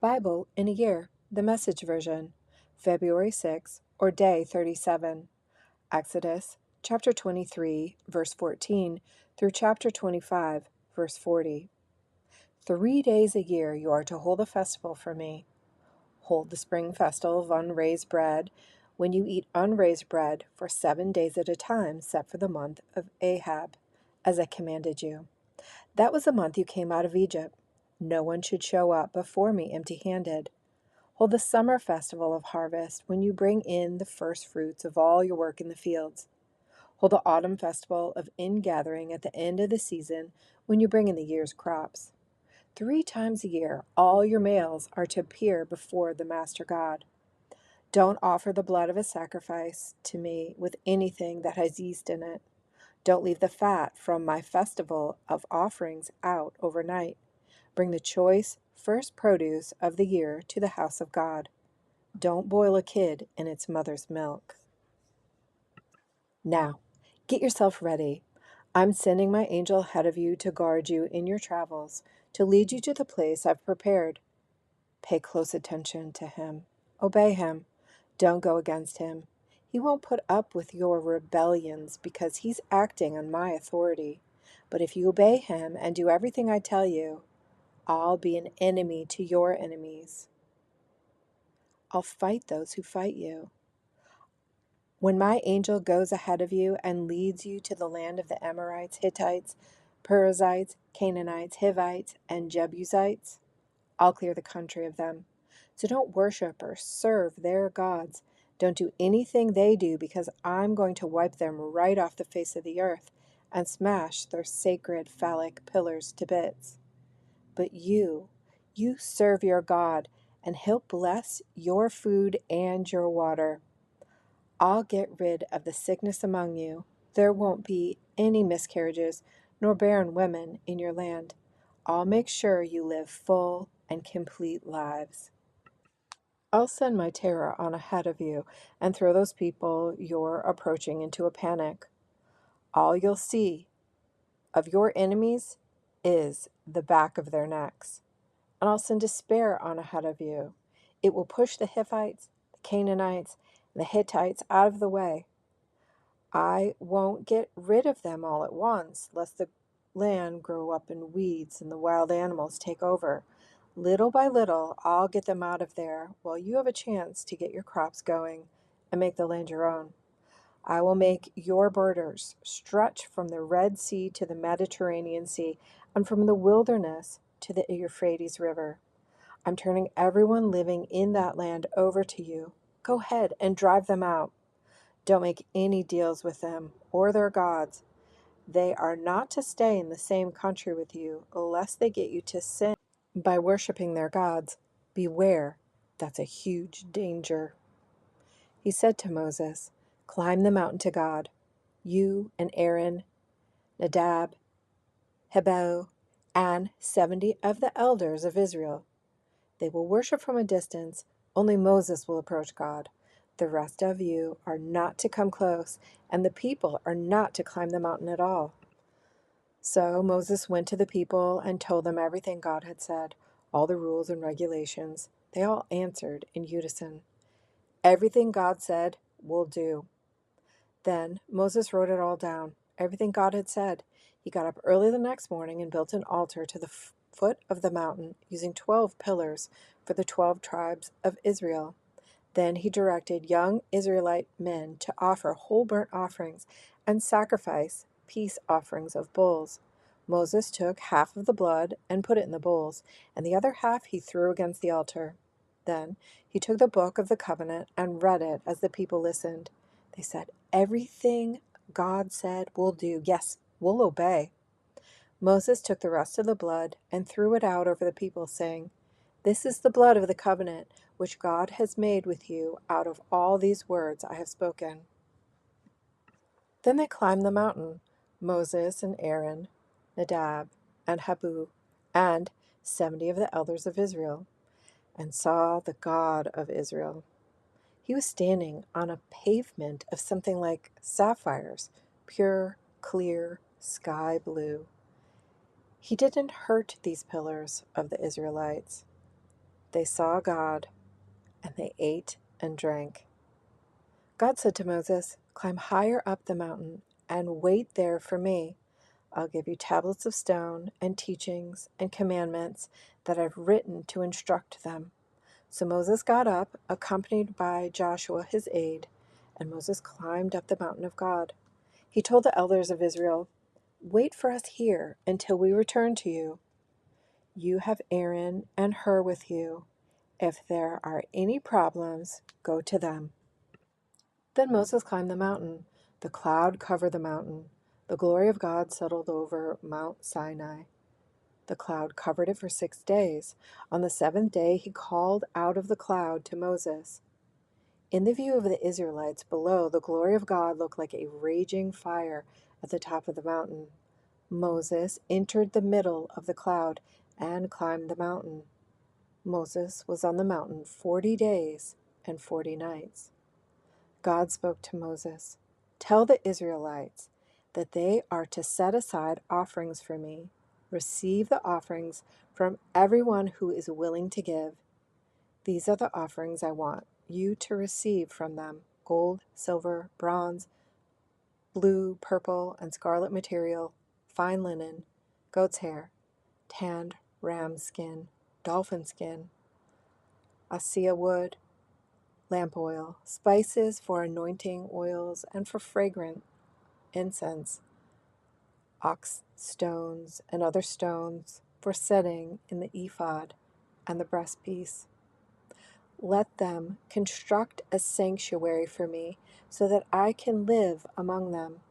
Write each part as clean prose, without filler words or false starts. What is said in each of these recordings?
Bible in a Year, the Message Version, February 6, or Day 37. Exodus chapter 23, verse 14, through chapter 25, verse 40. 3 days a year you are to hold a festival for me. Hold the spring festival of unraised bread, when you eat unraised bread for 7 days at a time, set for the month of Ahab, as I commanded you. That was the month you came out of Egypt. No one should show up before me empty-handed. Hold the summer festival of harvest, when you bring in the first fruits of all your work in the fields. Hold the autumn festival of ingathering at the end of the season, when you bring in the year's crops. 3 times a year, all your males are to appear before the Master God. Don't offer the blood of a sacrifice to me with anything that has yeast in it. Don't leave the fat from my festival of offerings out overnight. Bring the choice first produce of the year to the house of God. Don't boil a kid in its mother's milk. Now, get yourself ready. I'm sending my angel ahead of you to guard you in your travels, to lead you to the place I've prepared. Pay close attention to him. Obey him. Don't go against him. He won't put up with your rebellions because he's acting on my authority. But if you obey him and do everything I tell you, I'll be an enemy to your enemies. I'll fight those who fight you. When my angel goes ahead of you and leads you to the land of the Amorites, Hittites, Perizzites, Canaanites, Hivites, and Jebusites, I'll clear the country of them. So don't worship or serve their gods. Don't do anything they do, because I'm going to wipe them right off the face of the earth and smash their sacred phallic pillars to bits. But you serve your God, and he'll bless your food and your water. I'll get rid of the sickness among you. There won't be any miscarriages nor barren women in your land. I'll make sure you live full and complete lives. I'll send my terror on ahead of you and throw those people you're approaching into a panic. All you'll see of your enemies is the back of their necks. And I'll send despair on ahead of you. It will push the Hivites, the Canaanites, and the Hittites out of the way. I won't get rid of them all at once, lest the land grow up in weeds and the wild animals take over. Little by little, I'll get them out of there while you have a chance to get your crops going and make the land your own. I will make your borders stretch from the Red Sea to the Mediterranean Sea, and from the wilderness to the Euphrates River. I'm turning everyone living in that land over to you. Go ahead and drive them out. Don't make any deals with them or their gods. They are not to stay in the same country with you, lest they get you to sin by worshiping their gods. Beware, that's a huge danger. He said to Moses, "Climb the mountain to God, you and Aaron, Nadab, Abihu, and 70 of the elders of Israel. They will worship from a distance. Only Moses will approach God. The rest of you are not to come close, and the people are not to climb the mountain at all." So Moses went to the people and told them everything God had said, all the rules and regulations. They all answered in unison, "Everything God said, we'll do." Then Moses wrote it all down, everything God had said. He got up early the next morning and built an altar to the foot of the mountain, using 12 pillars for the 12 tribes of Israel. Then he directed young Israelite men to offer whole burnt offerings and sacrifice peace offerings of bulls. Moses took half of the blood and put it in the bowls, and the other half he threw against the altar. Then he took the book of the covenant and read it as the people listened. They said, "Everything God said we'll do. Yes, we'll obey." Moses took the rest of the blood and threw it out over the people, saying, "This is the blood of the covenant which God has made with you out of all these words I have spoken." Then they climbed the mountain, Moses and Aaron, Nadab and Abihu, and 70 of the elders of Israel, and saw the God of Israel. He was standing on a pavement of something like sapphires, pure, clear, sky blue. He didn't hurt these pillars of the Israelites. They saw God, and they ate and drank. God said to Moses, "Climb higher up the mountain and wait there for me. I'll give you tablets of stone and teachings and commandments that I've written to instruct them." So Moses got up, accompanied by Joshua his aide, and Moses climbed up the mountain of God. He told the elders of Israel, "Wait for us here until we return to you. You have Aaron and Hur with you. If there are any problems, go to them." Then Moses climbed the mountain. The cloud covered the mountain. The glory of God settled over Mount Sinai. The cloud covered it for 6 days. On the seventh day, he called out of the cloud to Moses. In the view of the Israelites below, the glory of God looked like a raging fire at the top of the mountain. Moses entered the middle of the cloud and climbed the mountain. Moses was on the mountain 40 days and 40 nights. God spoke to Moses, "Tell the Israelites that they are to set aside offerings for me. Receive the offerings from everyone who is willing to give. These are the offerings I want you to receive from them: gold, silver, bronze, blue, purple, and scarlet material, fine linen, goat's hair, tanned ram skin, dolphin skin, acacia wood, lamp oil, spices for anointing oils and for fragrant incense, ox stones and other stones for setting in the ephod and the breastpiece. Let them construct a sanctuary for me so that I can live among them.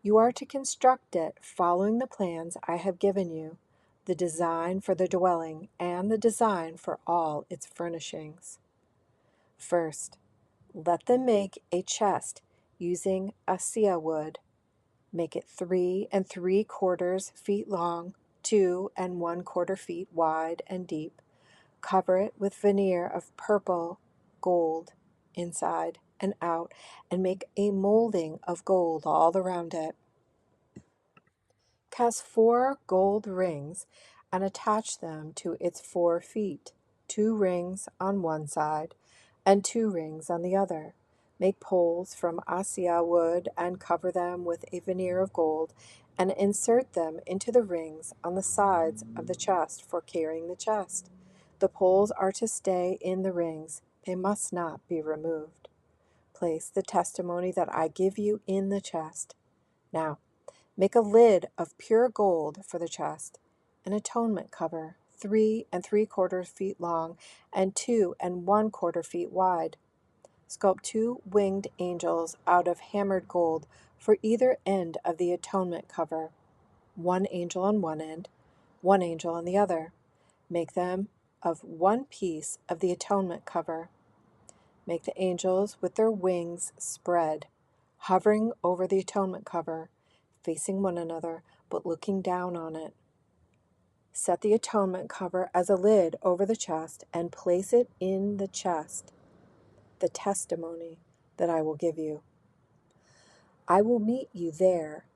You are to construct it following the plans I have given you, the design for the dwelling and the design for all its furnishings. First, let them make a chest using acacia wood. Make it 3 3/4 feet long, 2 1/4 feet wide and deep. Cover it with veneer of purple gold inside and out, and make a molding of gold all around it. Cast 4 gold rings and attach them to its 4 feet, 2 rings on one side and 2 rings on the other. Make poles from acacia wood and cover them with a veneer of gold, and insert them into the rings on the sides of the chest for carrying the chest. The poles are to stay in the rings, they must not be removed. Place the testimony that I give you in the chest. Now, make a lid of pure gold for the chest, an atonement cover, 3 3/4 feet long and 2 1/4 feet wide. Sculpt 2 winged angels out of hammered gold for either end of the atonement cover, 1 angel on one end, 1 angel on the other. Make them of one piece of the atonement cover. Make the angels with their wings spread, hovering over the atonement cover, facing one another, but looking down on it. Set the atonement cover as a lid over the chest and place it in the chest, the testimony that I will give you. I will meet you there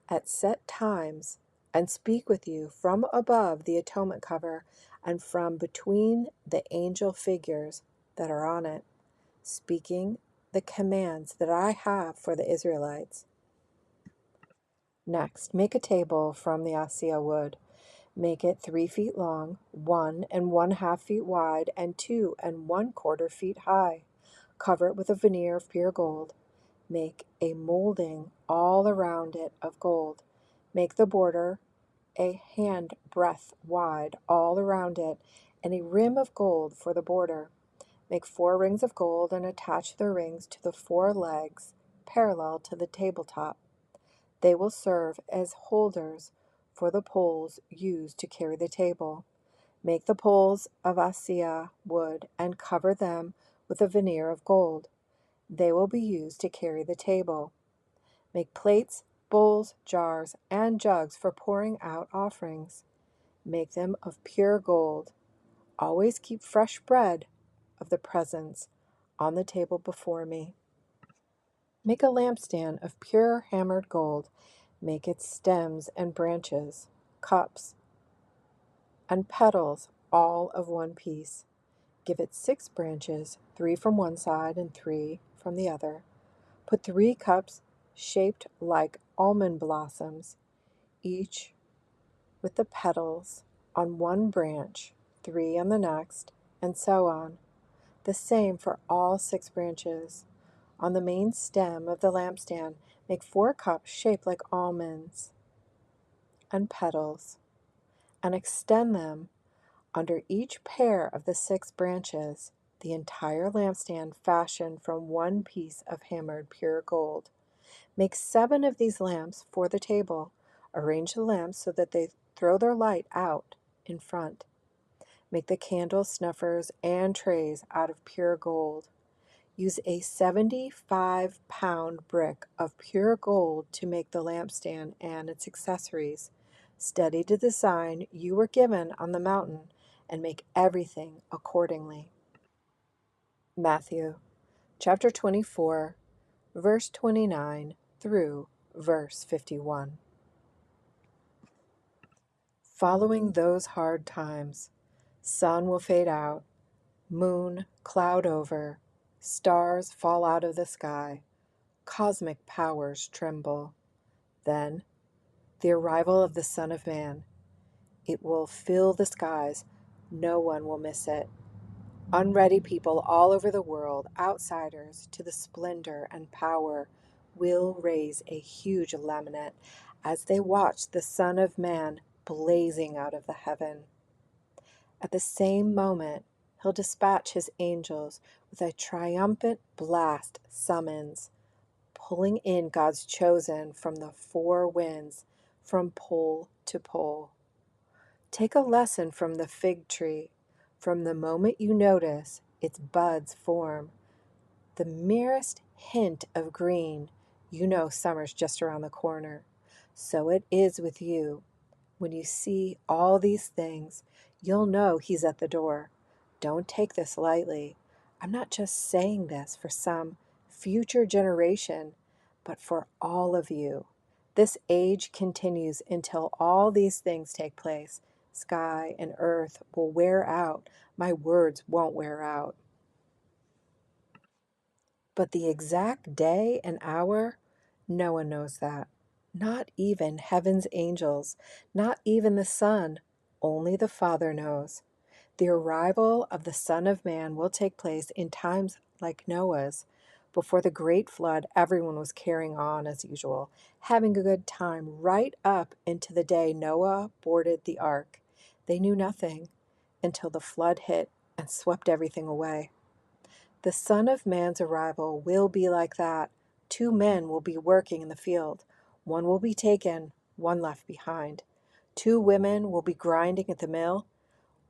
at set times and speak with you from above the atonement cover and from between the angel figures that are on it, speaking the commands that I have for the Israelites. Next, make a table from the acacia wood. Make it 3 feet long, 1 1/2 feet wide, and 2 1/4 feet high. Cover it with a veneer of pure gold. Make a molding all around it of gold. Make the border a hand breadth wide all around it, and a rim of gold for the border. Make 4 rings of gold and attach the rings to the 4 legs parallel to the tabletop. They will serve as holders for the poles used to carry the table. Make the poles of acacia wood and cover them with a veneer of gold. They will be used to carry the table. Make plates, bowls, jars, and jugs for pouring out offerings. Make them of pure gold. Always keep fresh bread of the presence on the table before me. Make a lampstand of pure hammered gold. Make its stems and branches, cups, and petals all of one piece. Give it 6 branches, 3 from one side and 3 from the other. Put 3 cups shaped like almond blossoms, each with the petals on one branch, 3 on the next, and so on. The same for all 6 branches. On the main stem of the lampstand, make 4 cups shaped like almonds and petals, and extend them under each pair of the 6 branches, the entire lampstand fashioned from one piece of hammered pure gold. Make 7 of these lamps for the table. Arrange the lamps so that they throw their light out in front. Make the candles, snuffers, and trays out of pure gold. Use a 75-pound brick of pure gold to make the lampstand and its accessories. Study the design you were given on the mountain and make everything accordingly. Matthew chapter 24, verse 29 through verse 51. Following those hard times, sun will fade out, moon cloud over, stars fall out of the sky, cosmic powers tremble. Then, the arrival of the Son of Man. It will fill the skies. No one will miss it. Unready people all over the world, outsiders to the splendor and power, will raise a huge lament as they watch the Son of Man blazing out of the heaven. At the same moment, he'll dispatch his angels with a triumphant blast summons, pulling in God's chosen from the 4 winds, from pole to pole. Take a lesson from the fig tree. From the moment you notice its buds form, the merest hint of green, you know summer's just around the corner. So it is with you. When you see all these things, you'll know he's at the door. Don't take this lightly. I'm not just saying this for some future generation, but for all of you. This age continues until all these things take place. Sky and earth will wear out. My words won't wear out. But the exact day and hour, no one knows that. Not even heaven's angels, not even the Son. Only the Father knows. The arrival of the Son of Man will take place in times like Noah's. Before the great flood, everyone was carrying on as usual, having a good time right up into the day Noah boarded the ark. They knew nothing until the flood hit and swept everything away. The Son of Man's arrival will be like that. 2 men will be working in the field. One will be taken, one left behind. 2 women will be grinding at the mill.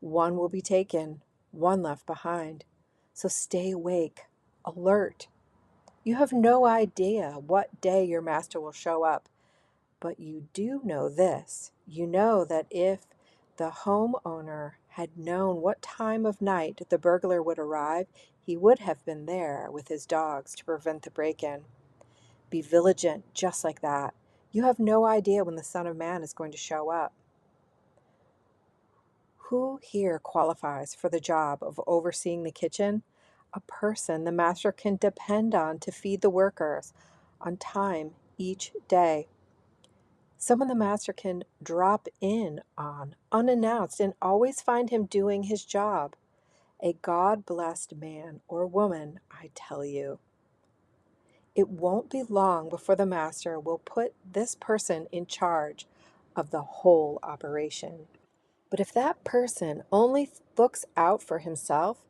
One will be taken, one left behind. So stay awake, alert. You have no idea what day your master will show up. But you do know this. You know that if the homeowner had known what time of night the burglar would arrive, he would have been there with his dogs to prevent the break-in. Be vigilant just like that. You have no idea when the Son of Man is going to show up. Who here qualifies for the job of overseeing the kitchen? A person the master can depend on to feed the workers on time each day. Someone the master can drop in on unannounced and always find him doing his job. A God-blessed man or woman, I tell you. It won't be long before the master will put this person in charge of the whole operation. But if that person only looks out for himself,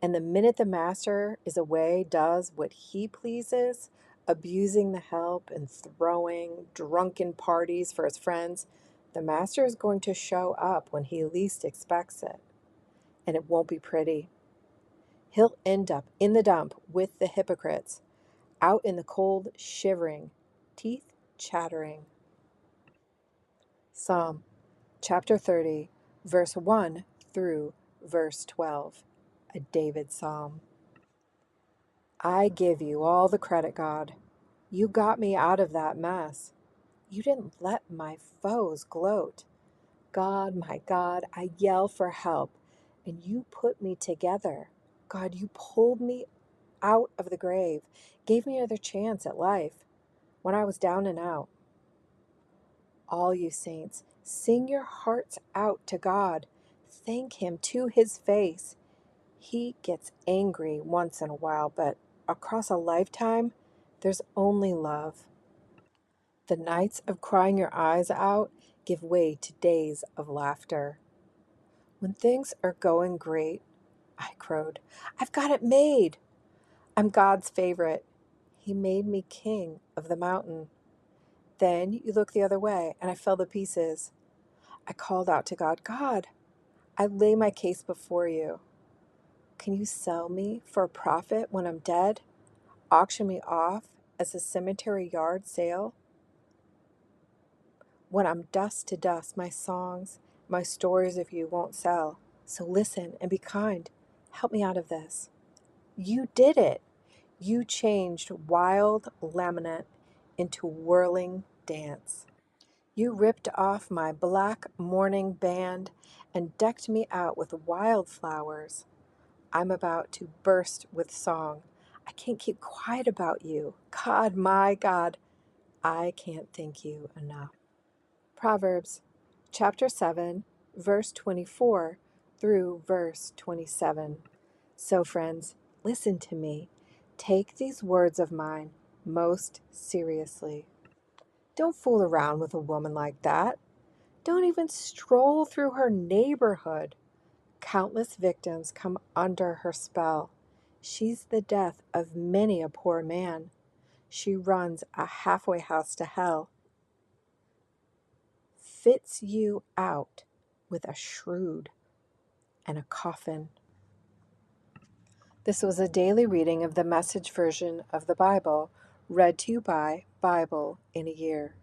and the minute the master is away does what he pleases, abusing the help and throwing drunken parties for his friends, the master is going to show up when he least expects it. And it won't be pretty. He'll end up in the dump with the hypocrites, out in the cold shivering, teeth chattering. Psalm chapter 30, verse 1 through verse 12, a David psalm. I give you all the credit, God. You got me out of that mess. You didn't let my foes gloat. God, my God, I yell for help. and you put me together. God, you pulled me out of the grave, gave me another chance at life when I was down and out. All you saints, sing your hearts out to God. Thank Him to His face. He gets angry once in a while, but across a lifetime, there's only love. The nights of crying your eyes out give way to days of laughter. When things are going great, I crowed, I've got it made. I'm God's favorite. He made me king of the mountain. Then you look the other way, and I fell to pieces. I called out to God, God, I lay my case before you. Can you sell me for a profit when I'm dead? Auction me off as a cemetery yard sale? When I'm dust to dust, my songs, my stories of you won't sell. So listen and be kind. Help me out of this. You did it. You changed wild lament into whirling dance. You ripped off my black mourning band and decked me out with wildflowers. I'm about to burst with song. I can't keep quiet about you. God, my God, I can't thank you enough. Proverbs chapter 7, verse 24 through verse 27. So, friends, listen to me. Take these words of mine most seriously. Don't fool around with a woman like that. Don't even stroll through her neighborhood. Countless victims come under her spell. She's the death of many a poor man. She runs a halfway house to hell. Fits you out with a shroud and a coffin. This was a daily reading of the Message version of the Bible, read to you by Bible in a Year.